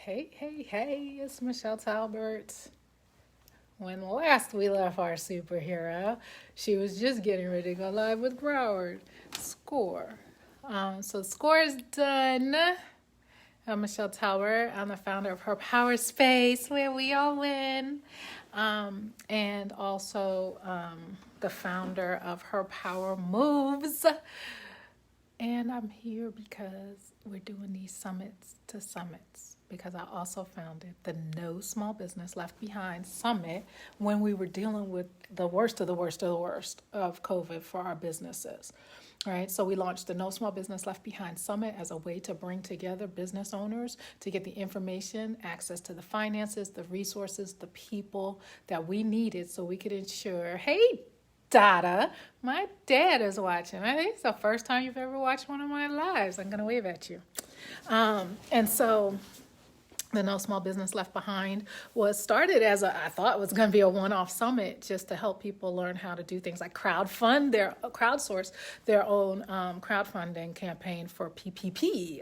Hey, hey, hey, it's Michelle Talbert. When last we left our superhero, she was just getting ready to go live with Broward. Score. So Score is done. I'm Michelle Talbert. I'm the founder of Her Power Space, where we all win. And also the founder of Her Power Moves. And I'm here because we're doing these summits to summits because I also founded the No Small Business Left Behind Summit when we were dealing with the worst of the worst of the worst of COVID for our businesses. All right, so we launched the No Small Business Left Behind Summit as a way to bring together business owners to get the information, access to the finances, the resources, the people that we needed so we could ensure, hey, Dada, my dad is watching. I think it's the first time you've ever watched one of my lives. I'm going to wave at you. And so the No Small Business Left Behind was started as I thought it was going to be a one-off summit just to help people learn how to do things like crowdsource their own crowdfunding campaign for PPP,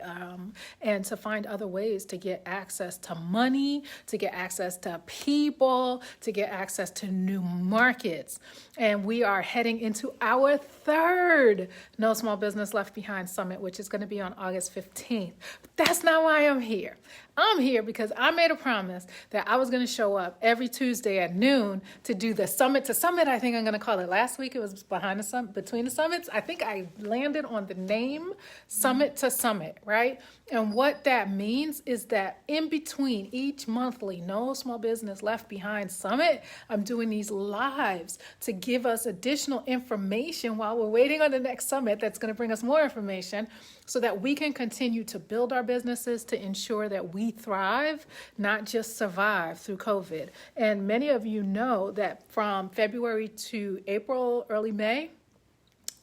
and to find other ways to get access to money, to get access to people, to get access to new markets. And we are heading into our third No Small Business Left Behind Summit, which is going to be on August 15th. But that's not why I'm here. I'm here because I made a promise that I was going to show up every Tuesday at noon to do the summit to summit. I think I'm going to call it. Last week it was behind the summit, between the summits. I think I landed on the name summit to summit, right? And what that means is that in between each monthly No Small Business Left Behind Summit, I'm doing these lives to give us additional information while we're waiting on the next summit that's going to bring us more information so that we can continue to build our businesses to ensure that we thrive, not just survive through COVID. And many of you know that from February to April, early May,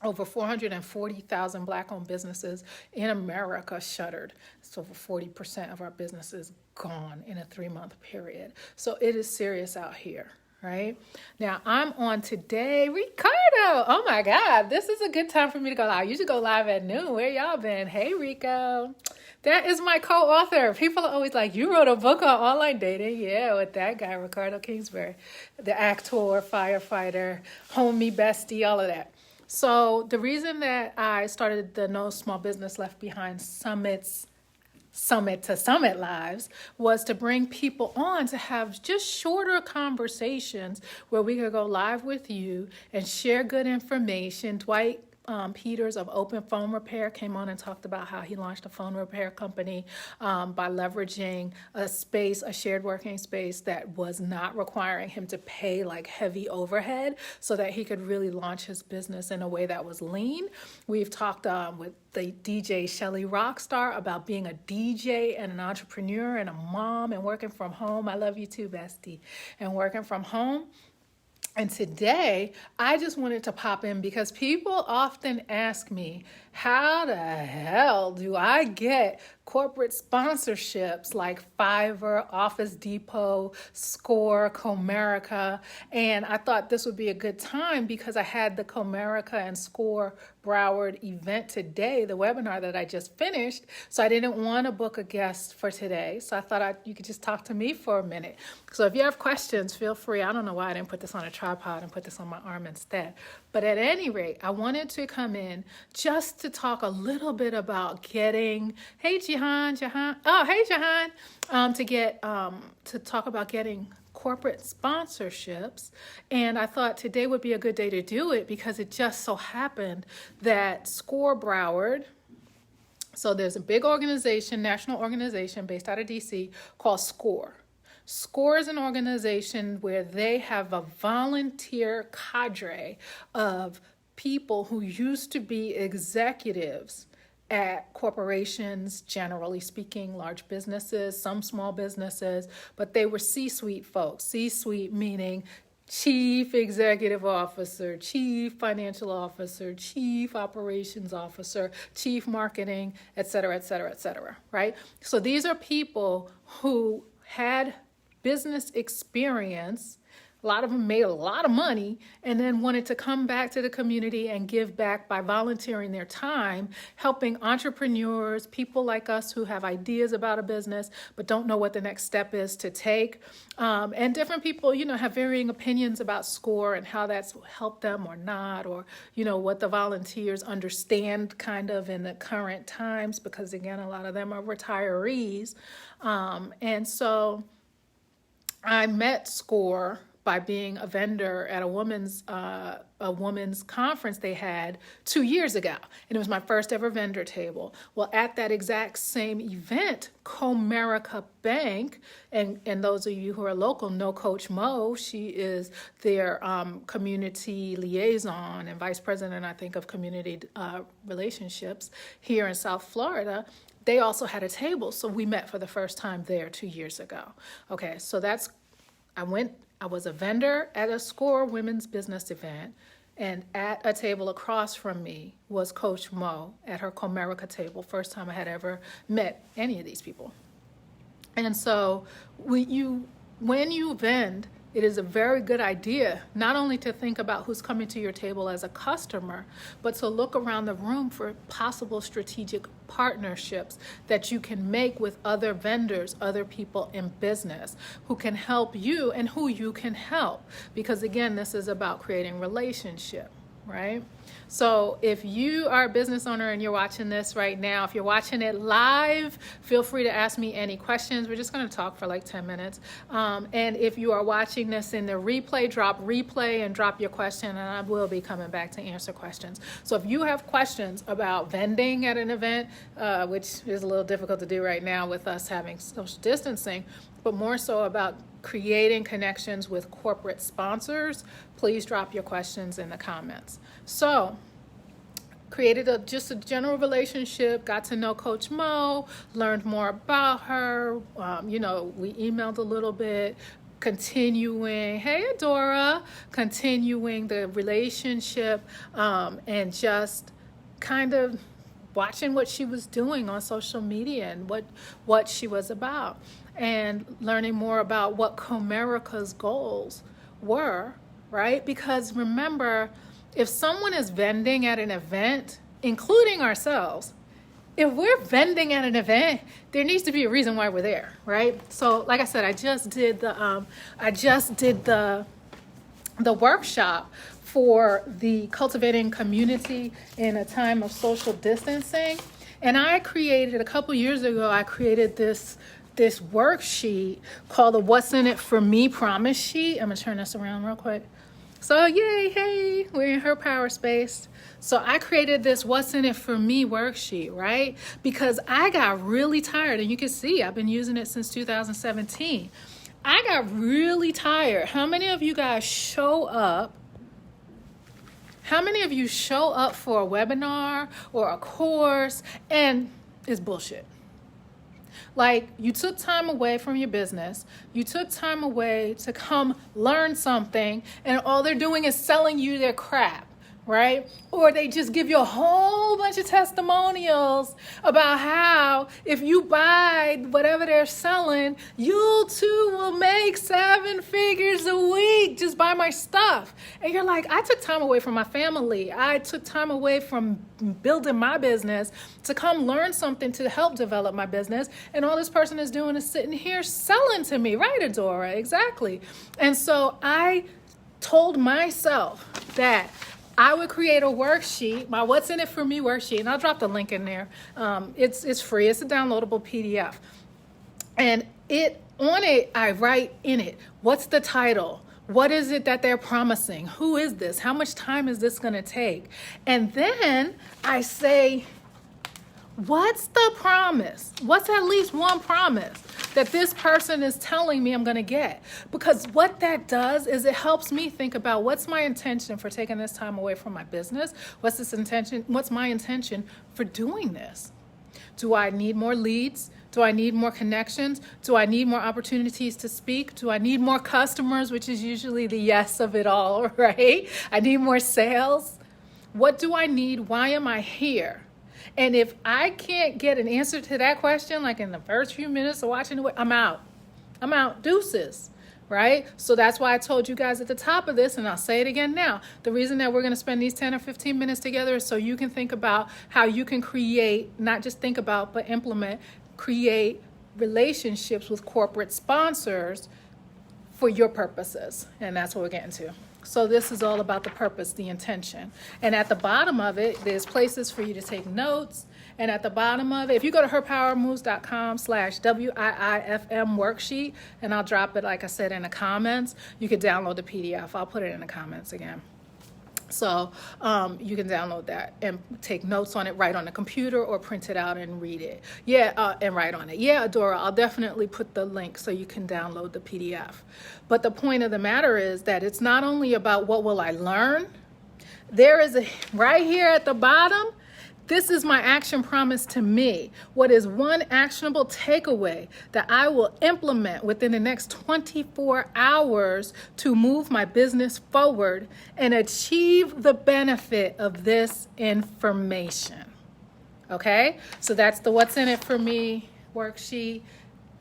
over 440,000 Black-owned businesses in America shuttered. So over 40% of our businesses gone in a 3-month period. So it is serious out here. Right now, I'm on today, Ricardo. Oh my God, this is a good time for me to go live. I usually go live at noon. Where y'all been? Hey, Rico. That is my co-author. People are always like, you wrote a book on online dating? Yeah, with that guy, Ricardo Kingsbury, the actor, firefighter, homie, bestie, all of that. So the reason that I started the No Small Business Left Behind Summit to Summit lives was to bring people on to have just shorter conversations where we could go live with you and share good information. Dwight Peters of Open Phone Repair came on and talked about how he launched a phone repair company by leveraging a shared working space that was not requiring him to pay like heavy overhead so that he could really launch his business in a way that was lean. We've talked with the DJ Shelly Rockstar about being a DJ and an entrepreneur and a mom and working from home. I love you too, bestie. And working from home. And today, I just wanted to pop in because people often ask me, how the hell do I get corporate sponsorships like Fiverr, Office Depot, Score, Comerica? And I thought this would be a good time because I had the Comerica and Score Broward event today, the webinar that I just finished. So I didn't want to book a guest for today. So I thought you could just talk to me for a minute. So if you have questions, feel free. I don't know why I didn't put this on a tripod and put this on my arm instead. But at any rate, I wanted to come in just to talk a little bit about getting, hey Jahan, oh hey Jahan, to talk about getting corporate sponsorships. And I thought today would be a good day to do it because it just so happened that Score Broward, so there's a big organization, national organization based out of DC called Score. SCORE is an organization where they have a volunteer cadre of people who used to be executives at corporations, generally speaking, large businesses, some small businesses, but they were C-suite folks. C-suite meaning chief executive officer, chief financial officer, chief operations officer, chief marketing, et cetera, et cetera, et cetera, right? So these are people who had business experience A lot of them made a lot of money and then wanted to come back to the community and give back by volunteering their time, helping entrepreneurs, people like us who have ideas about a business but don't know what the next step is to take. And different people, have varying opinions about SCORE and how that's helped them or not, or, what the volunteers understand kind of in the current times, because again, a lot of them are retirees. And so I met SCORE by being a vendor at a women's conference they had 2 years ago. And it was my first ever vendor table. Well, at that exact same event, Comerica Bank, and those of you who are local know Coach Mo. She is their community liaison and vice president, I think, of community relationships here in South Florida. They also had a table, so we met for the first time there 2 years ago. Okay, so I was a vendor at a SCORE women's business event, and at a table across from me was Coach Mo at her Comerica table. First time I had ever met any of these people. And so when you vend, it is a very good idea not only to think about who's coming to your table as a customer, but to look around the room for possible strategic partnerships that you can make with other vendors, other people in business who can help you and who you can help. Because again, this is about creating relationship, right? So if you are a business owner and you're watching this right now, if you're watching it live, feel free to ask me any questions. We're just going to talk for like 10 minutes. And if you are watching this in the replay, drop replay and drop your question, and I will be coming back to answer questions. So if you have questions about vending at an event, which is a little difficult to do right now with us having social distancing, but more so about creating connections with corporate sponsors, please drop your questions in the comments. So, created just a general relationship, got to know Coach Mo, learned more about her, we emailed a little bit, continuing, hey Adora, continuing the relationship, and just kind of watching what she was doing on social media and what she was about, and learning more about what Comerica's goals were, right? Because remember, if someone is vending at an event, including ourselves, if we're vending at an event, there needs to be a reason why we're there, right? So like I said, I just did the workshop for the Cultivating Community in a Time of Social Distancing. And a couple years ago, I created this worksheet called the What's in It for Me Promise Sheet. I'm gonna turn this around real quick. So yay, hey, we're in her power space. So I created this What's in It for Me worksheet, right? Because I got really tired, and you can see I've been using it since 2017. I got really tired. How many of you guys show up? How many of you show up for a webinar or a course and it's bullshit? Like, you took time away from your business, you took time away to come learn something, and all they're doing is selling you their crap, right? Or they just give you a whole bunch of testimonials about how if you buy whatever they're selling, you too will make 7 figures a week. Just buy my stuff. And you're like, I took time away from my family. I took time away from building my business to come learn something to help develop my business. And all this person is doing is sitting here selling to me, right, Adora? Exactly. And so I told myself that I would create a worksheet, my What's in It for Me worksheet, and I'll drop the link in there. It's free. It's a downloadable PDF. And on it, I write in it, what's the title? What is it that they're promising? Who is this? How much time is this going to take? And then I say, what's the promise? What's at least one promise that this person is telling me I'm going to get? Because what that does is it helps me think about what's my intention for taking this time away from my business? What's my intention for doing this? Do I need more leads? Do I need more connections? Do I need more opportunities to speak? Do I need more customers, which is usually the yes of it all, right? I need more sales. What do I need? Why am I here? And if I can't get an answer to that question, like in the first few minutes of watching it, I'm out. Deuces, right? So that's why I told you guys at the top of this, and I'll say it again now. The reason that we're going to spend these 10 or 15 minutes together is so you can think about how you can create, not just think about, but implement, create relationships with corporate sponsors for your purposes. And that's what we're getting to. So this is all about the purpose, the intention. And at the bottom of it, there's places for you to take notes. And at the bottom of it, if you go to herpowermoves.com/WIIFM worksheet, and I'll drop it, like I said, in the comments, you can download the PDF. I'll put it in the comments again. So you can download that and take notes on it, write on the computer, or print it out and read it. And write on it. Yeah, Adora, I'll definitely put the link so you can download the PDF. But the point of the matter is that it's not only about what will I learn. There is right here at the bottom, this is my action promise to me. What is one actionable takeaway that I will implement within the next 24 hours to move my business forward and achieve the benefit of this information? Okay, so that's the What's in It for Me worksheet.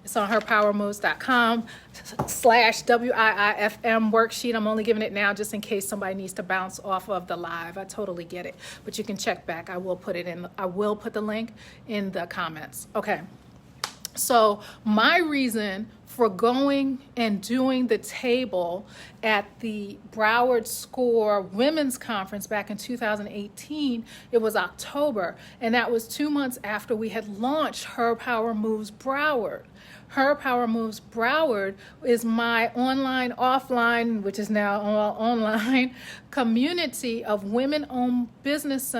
It's on herpowermoves.com/WIIFM worksheet. I'm only giving it now just in case somebody needs to bounce off of the live. I totally get it, but you can check back. I will put the link in the comments. Okay. So my reason for going and doing the table at the Broward SCORE Women's Conference back in 2018, it was October, and that was 2 months after we had launched Her Power Moves Broward. Her Power Moves Broward is my online, offline, which is now online, community of women business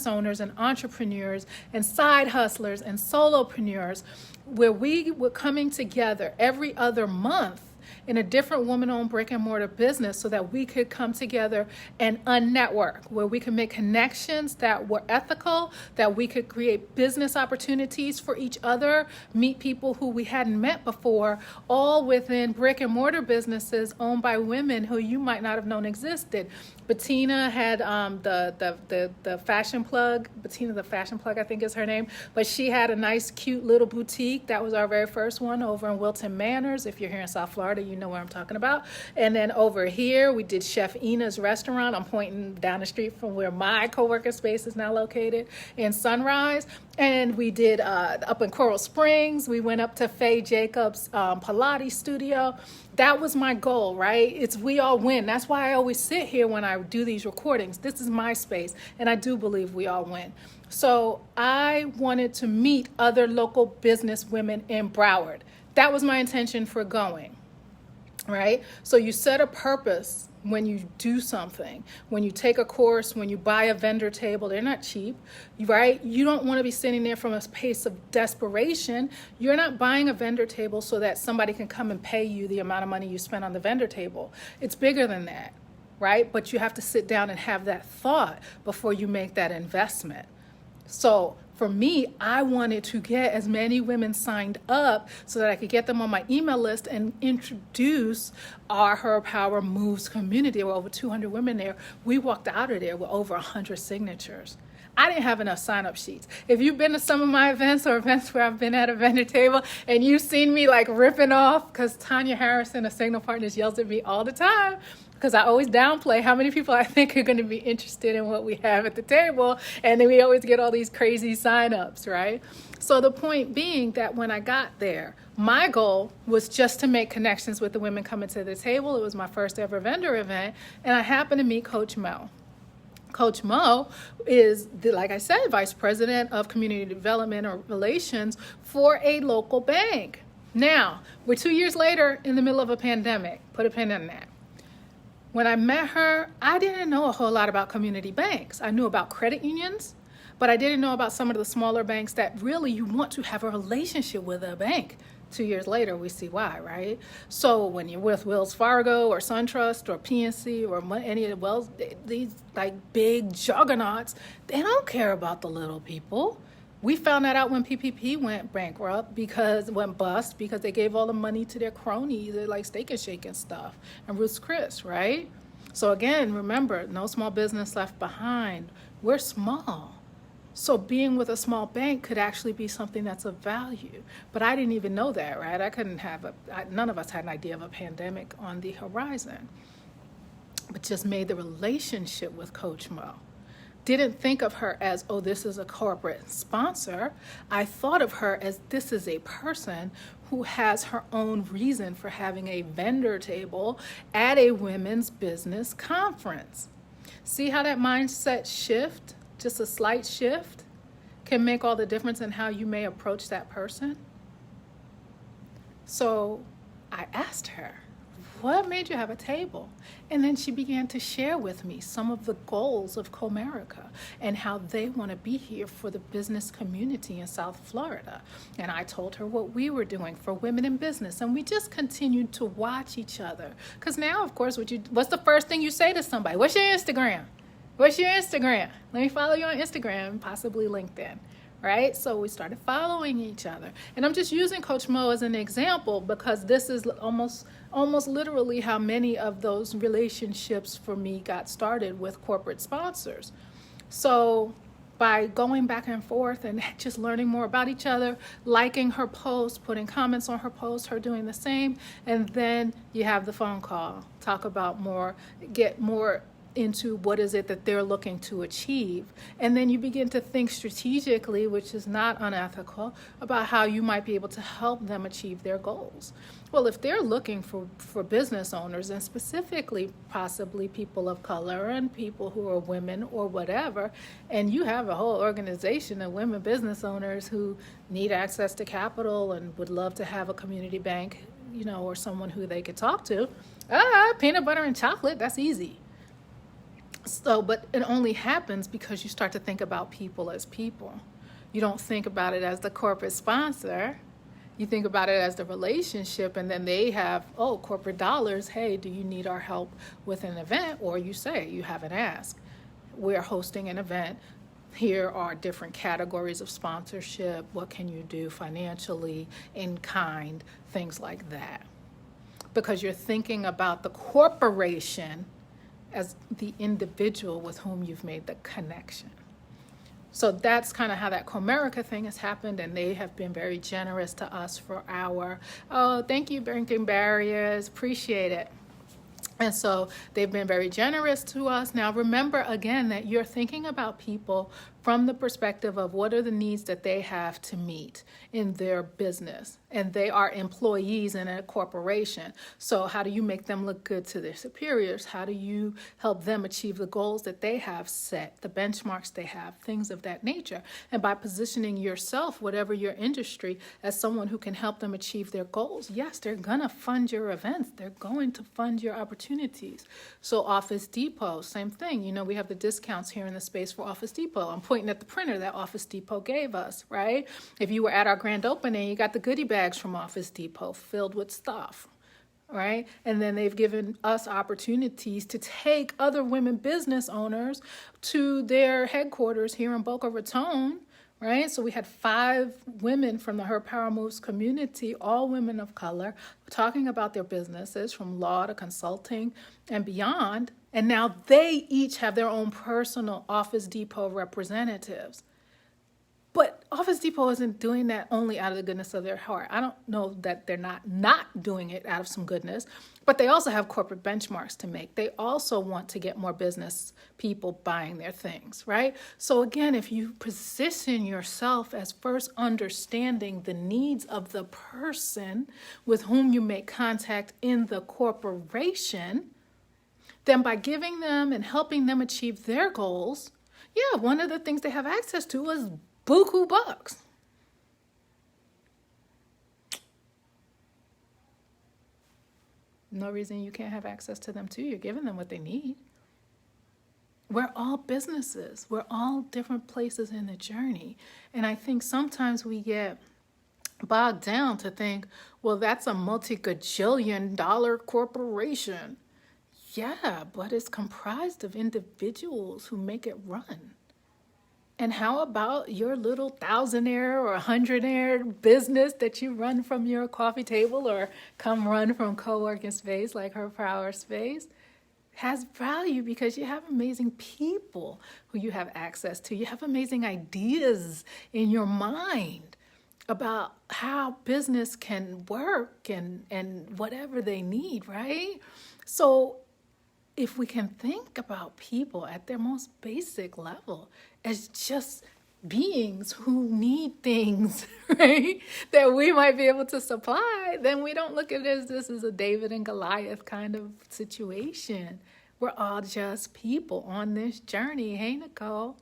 owners and entrepreneurs and side hustlers and solopreneurs, where we were coming together every other month in a different woman-owned brick-and-mortar business so that we could come together and unnetwork, where we could make connections that were ethical, that we could create business opportunities for each other, meet people who we hadn't met before, all within brick-and-mortar businesses owned by women who you might not have known existed. Bettina had the Fashion Plug. Bettina the Fashion Plug, I think is her name. But she had a nice, cute little boutique. That was our very first one over in Wilton Manors. If you're here in South Florida, you know what I'm talking about. And then over here, we did Chef Ina's restaurant. I'm pointing down the street from where my co-working space is now located in Sunrise. And we did up in Coral Springs. We went up to Faye Jacobs' Pilates studio. That was my goal, right? It's we all win. That's why I always sit here when I do these recordings. This is my space, and I do believe we all win. So I wanted to meet other local business women in Broward. That was my intention for going, right? So you set a purpose when you do something, when you take a course, when you buy a vendor table. They're not cheap, right? You don't want to be sitting there from a place of desperation. You're not buying a vendor table so that somebody can come and pay you the amount of money you spent on the vendor table. It's bigger than that, right? But you have to sit down and have that thought before you make that investment. So for me, I wanted to get as many women signed up so that I could get them on my email list and introduce our Her Power Moves community. There were over 200 women there. We walked out of there with over 100 signatures. I didn't have enough sign-up sheets. If you've been to some of my events or events where I've been at a vendor table and you've seen me like ripping off, because Tanya Harrison of Signal Partners yells at me all the time, because I always downplay how many people I think are going to be interested in what we have at the table, and then we always get all these crazy sign-ups, right? So the point being that when I got there, my goal was just to make connections with the women coming to the table. It was my first ever vendor event, and I happened to meet Coach Mo. Coach Mo is, like I said, Vice President of Community Development or Relations for a local bank. Now, we're 2 years later in the middle of a pandemic. Put a pin in that. When I met her, I didn't know a whole lot about community banks. I knew about credit unions, but I didn't know about some of the smaller banks that really you want to have a relationship with a bank. 2 years later, we see why, right? So when you're with Wells Fargo or SunTrust or PNC or any of the these like big juggernauts, they don't care about the little people. We found that out when PPP went bust because they gave all the money to their cronies, like Steak and Shake and stuff, and Ruth's Chris, right? So again, remember, no small business left behind. We're small. So being with a small bank could actually be something that's of value. But I didn't even know that, right? I couldn't have none of us had an idea of a pandemic on the horizon, but just made the relationship with Coach Mo. Didn't think of her as, oh, this is a corporate sponsor. I thought of her as this is a person who has her own reason for having a vendor table at a women's business conference. See how that mindset shift, just a slight shift, can make all the difference in how you may approach that person? So I asked her, what made you have a table? And then she began to share with me some of the goals of Comerica and how they want to be here for the business community in South Florida. And I told her what we were doing for women in business. And we just continued to watch each other. Because now, of course, what's the first thing you say to somebody? What's your Instagram? What's your Instagram? Let me follow you on Instagram, possibly LinkedIn. Right? So we started following each other. And I'm just using Coach Mo as an example because this is almost literally how many of those relationships for me got started with corporate sponsors. So by going back and forth and just learning more about each other, liking her posts, putting comments on her posts, her doing the same, and then you have the phone call, talk about more, get more into what is it that they're looking to achieve. And then you begin to think strategically, which is not unethical, about how you might be able to help them achieve their goals. Well, if they're looking for business owners, and specifically possibly people of color and people who are women or whatever, and you have a whole organization of women business owners who need access to capital and would love to have a community bank, or someone who they could talk to, peanut butter and chocolate, that's easy. So, but it only happens because you start to think about people as people. You don't think about it as the corporate sponsor. You think about it as the relationship, and then they have, corporate dollars. Hey, do you need our help with an event? Or you say, you have an ask. We're hosting an event. Here are different categories of sponsorship. What can you do financially, in kind, things like that. Because you're thinking about the corporation as the individual with whom you've made the connection. So that's kind of how that Comerica thing has happened, and they have been very generous to us for thank you, Breaking Barriers, appreciate it. And so they've been very generous to us. Now, remember, again, that you're thinking about people from the perspective of what are the needs that they have to meet in their business. And they are employees in a corporation. So how do you make them look good to their superiors? How do you help them achieve the goals that they have set, the benchmarks they have, things of that nature? And by positioning yourself, whatever your industry, as someone who can help them achieve their goals, yes, they're going to fund your events. They're going to fund your opportunities. So Office Depot, same thing. We have the discounts here in the space for Office Depot. I'm pointing at the printer that Office Depot gave us, right? If you were at our grand opening, you got the goodie bags from Office Depot filled with stuff, right? And then they've given us opportunities to take other women business owners to their headquarters here in Boca Raton, right? So we had 5 women from the Her Power Moves community, all women of color, talking about their businesses from law to consulting and beyond. And now they each have their own personal Office Depot representatives. But Office Depot isn't doing that only out of the goodness of their heart. I don't know that they're not doing it out of some goodness, but they also have corporate benchmarks to make. They also want to get more business people buying their things, right? So again, if you position yourself as first understanding the needs of the person with whom you make contact in the corporation, then by giving them and helping them achieve their goals, one of the things they have access to is buku bucks. No reason you can't have access to them too. You're giving them what they need. We're all businesses. We're all different places in the journey. And I think sometimes we get bogged down to think, well, that's a multi-gajillion dollar corporation. Yeah, but it's comprised of individuals who make it run. And how about your little thousandaire or hundredaire business that you run from your coffee table or come run from co-working space like Her Power Space? has value because you have amazing people who you have access to. You have amazing ideas in your mind about how business can work and whatever they need, right? So if we can think about people at their most basic level as just beings who need things, right, that we might be able to supply, then we don't look at it as this is a David and Goliath kind of situation. We're all just people on this journey. Hey, Nicole.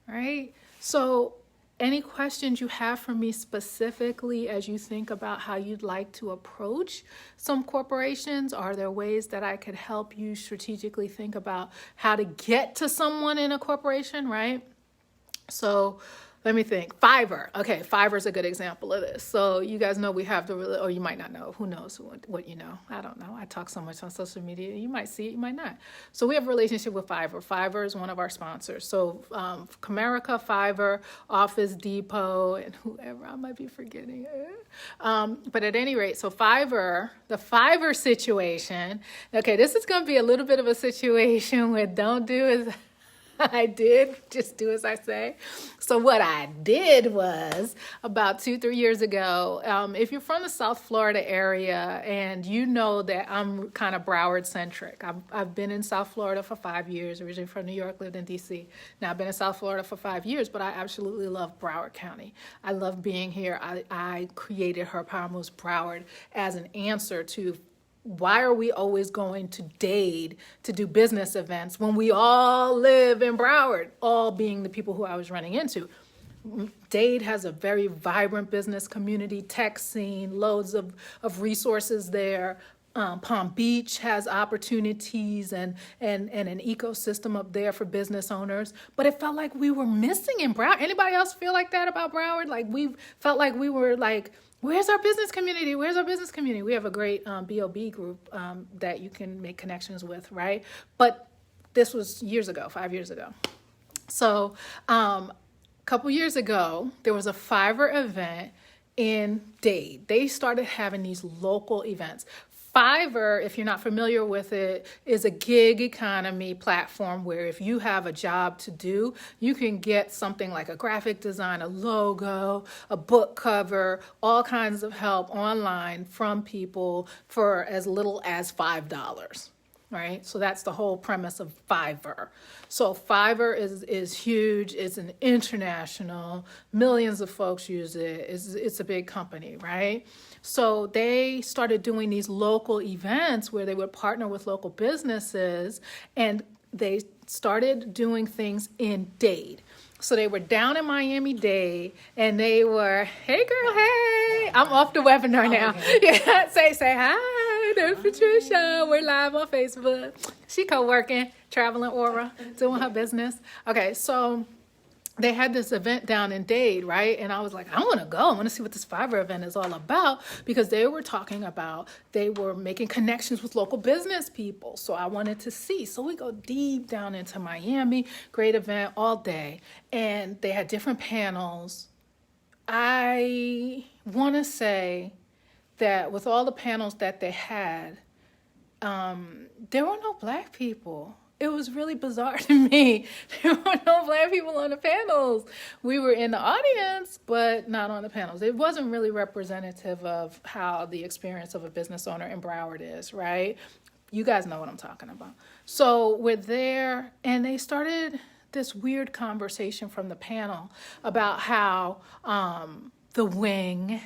Right? So any questions you have for me specifically as you think about how you'd like to approach some corporations? Are there ways that I could help you strategically think about how to get to someone in a corporation, right? So let me think. Fiverr. Okay, Fiverr's a good example of this. So you guys know we have or you might not know. Who knows what you know? I don't know. I talk so much on social media. You might see it, you might not. So we have a relationship with Fiverr. Fiverr is one of our sponsors. So Comerica, Fiverr, Office Depot, and whoever I might be forgetting. But at any rate, so Fiverr, the Fiverr situation. Okay, this is going to be a little bit of a situation where don't do as I did, just do as I say. So what I did was about 2-3 years ago, if you're from the South Florida area and you know that I'm kind of Broward centric, I've been in South Florida for 5 years, originally from New York, lived in DC. Now I've been in South Florida for 5 years, but I absolutely love Broward County. I love being here. I created Her Power Moves Broward as an answer to why are we always going to Dade to do business events when we all live in Broward, all being the people who I was running into? Dade has a very vibrant business community, tech scene, loads of resources there. Palm Beach has opportunities and an ecosystem up there for business owners. But it felt like we were missing in Broward. Anybody else feel like that about Broward? Like we felt like we were like, where's our business community? Where's our business community? We have a great BOB group that you can make connections with, right? But this was years ago, 5 years ago. So a couple years ago, there was a Fiverr event in Dade. They started having these local events. Fiverr, if you're not familiar with it, is a gig economy platform where if you have a job to do, you can get something like a graphic design, a logo, a book cover, all kinds of help online from people for as little as $5. Right? So that's the whole premise of Fiverr. So Fiverr is huge. It's an international, millions of folks use it. It's a big company, right? So they started doing these local events where they would partner with local businesses, and they started doing things in Dade. So they were down in Miami-Dade, and they were, hey girl, hey, I'm off the webinar now. Okay. Yeah, say hi, there's Patricia. We're live on Facebook. She co-working, traveling Aura, doing her business. Okay, so they had this event down in Dade, right? And I was like, I want to go. I want to see what this Fiverr event is all about, because they were talking about, they were making connections with local business people. So I wanted to see. So we go deep down into Miami, great event all day. And they had different panels. I want to say that with all the panels that they had, there were no Black people. It was really bizarre to me. There were no Black people on the panels. We were in the audience, but not on the panels. It wasn't really representative of how the experience of a business owner in Broward is, right? You guys know what I'm talking about. So we're there, and they started this weird conversation from the panel about how the Wing,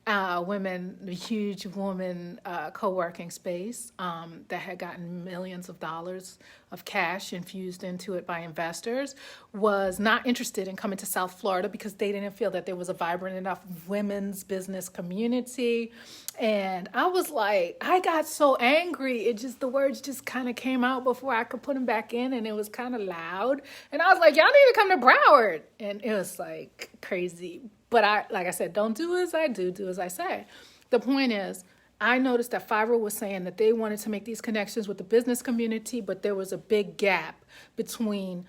the huge woman co-working space that had gotten millions of dollars of cash infused into it by investors, was not interested in coming to South Florida because they didn't feel that there was a vibrant enough women's business community. And I was like, I got so angry. The words just kind of came out before I could put them back in, and it was kind of loud. And I was like, y'all need to come to Broward. And it was like crazy. But like I said, don't do as I do, do as I say. The point is, I noticed that Fiverr was saying that they wanted to make these connections with the business community, but there was a big gap between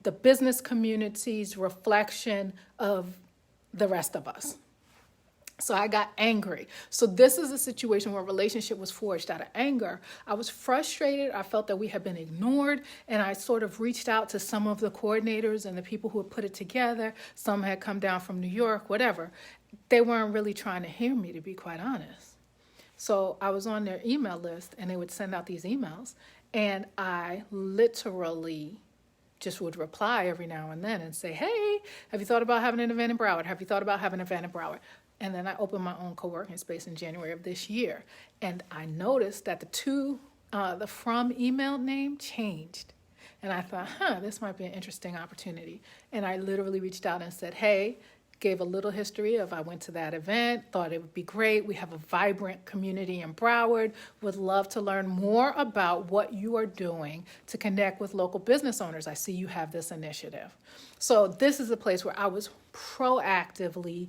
the business community's reflection of the rest of us. So I got angry. So this is a situation where a relationship was forged out of anger. I was frustrated. I felt that we had been ignored. And I sort of reached out to some of the coordinators and the people who had put it together. Some had come down from New York, whatever. They weren't really trying to hear me, to be quite honest. So I was on their email list and they would send out these emails. And I literally just would reply every now and then and say, hey, have you thought about having an event in Broward? Have you thought about having an event in Broward? And then I opened my own co-working space in January of this year. And I noticed that the from email name changed. And I thought, this might be an interesting opportunity. And I literally reached out and said, hey, gave a little history of I went to that event, thought it would be great. We have a vibrant community in Broward. Would love to learn more about what you are doing to connect with local business owners. I see you have this initiative. So this is a place where I was proactively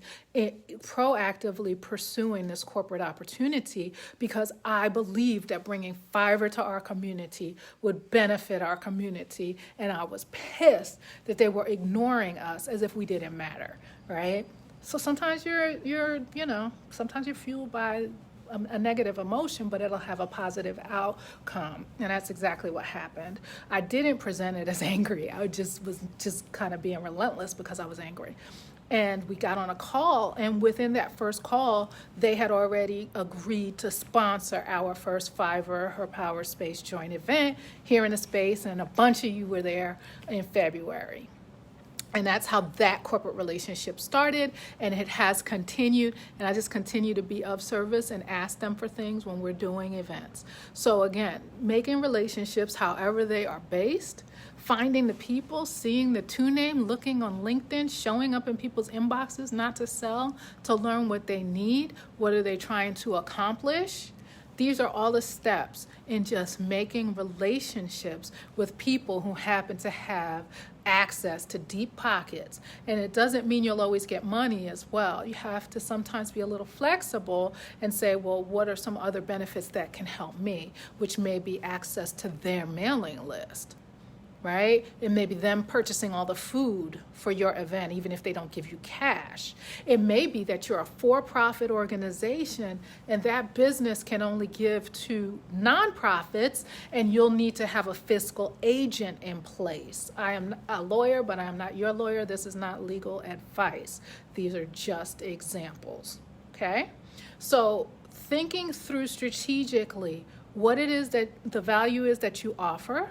pursuing this corporate opportunity because I believed that bringing Fiverr to our community would benefit our community. And I was pissed that they were ignoring us as if we didn't matter, right? So sometimes sometimes you're fueled by a negative emotion, but it'll have a positive outcome. And that's exactly what happened. I didn't present it as angry. I was kind of being relentless because I was angry. And we got on a call, and within that first call, they had already agreed to sponsor our first Fiverr Her Power Space joint event here in the space, and a bunch of you were there in February. And that's how that corporate relationship started, and it has continued. And I just continue to be of service and ask them for things when we're doing events. So again, making relationships, however they are based, finding the people, seeing the to name, looking on LinkedIn, showing up in people's inboxes, not to sell, to learn what they need, what are they trying to accomplish. These are all the steps in just making relationships with people who happen to have access to deep pockets. And it doesn't mean you'll always get money as well. You have to sometimes be a little flexible and say, well, what are some other benefits that can help me, which may be access to their mailing list. Right? It may be them purchasing all the food for your event, even if they don't give you cash. It may be that you're a for-profit organization and that business can only give to nonprofits, and you'll need to have a fiscal agent in place. I am a lawyer, but I am not your lawyer. This is not legal advice. These are just examples. Okay? So thinking through strategically what it is that the value is that you offer,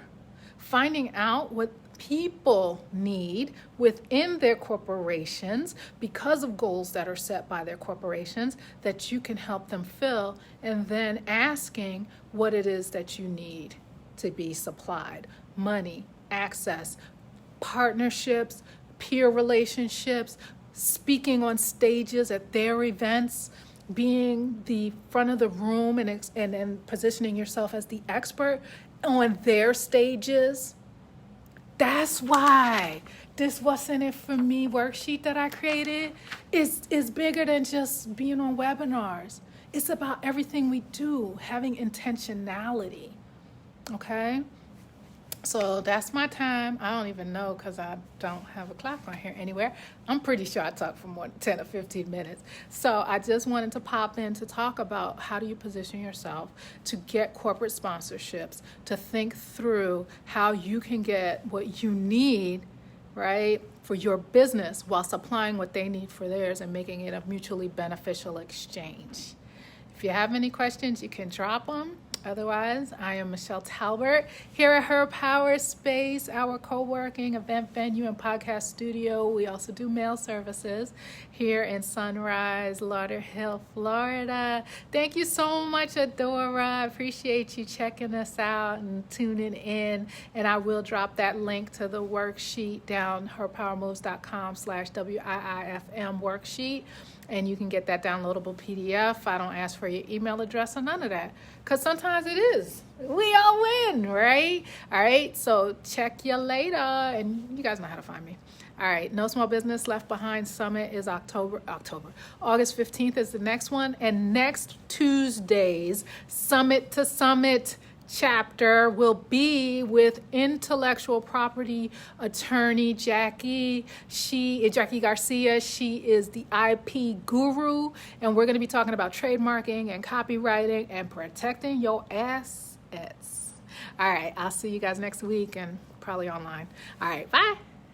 finding out what people need within their corporations because of goals that are set by their corporations that you can help them fill, and then asking what it is that you need to be supplied. Money, access, partnerships, peer relationships, speaking on stages at their events, being the front of the room and positioning yourself as the expert on their stages. That's why this What's in It For Me worksheet that I created is bigger than just being on webinars. It's about everything we do, having intentionality. Okay? So that's my time. I don't even know because I don't have a clock on here anywhere. I'm pretty sure I talked for more than 10 or 15 minutes. So I just wanted to pop in to talk about how do you position yourself to get corporate sponsorships, to think through how you can get what you need, right, for your business while supplying what they need for theirs and making it a mutually beneficial exchange. If you have any questions, you can drop them. Otherwise, I am Michelle Talbert here at Her Power Space, our co-working event venue and podcast studio. We also do mail services here in Sunrise, Lauderhill, Florida. Thank you so much, Adora. I appreciate you checking us out and tuning in. And I will drop that link to the worksheet down herpowermoves.com/WIIFM worksheet. And you can get that downloadable PDF. I don't ask for your email address or none of that, because sometimes it is. We all win, right? All right, so check you later, and you guys know how to find me. All right, No Small Business Left Behind Summit is August 15th is the next one, and next Tuesday's Summit to Summit chapter will be with intellectual property attorney Jackie Garcia. She is the IP guru, and we're going to be talking about trademarking and copywriting and protecting your assets. All right, I'll see you guys next week and probably online. All right, bye.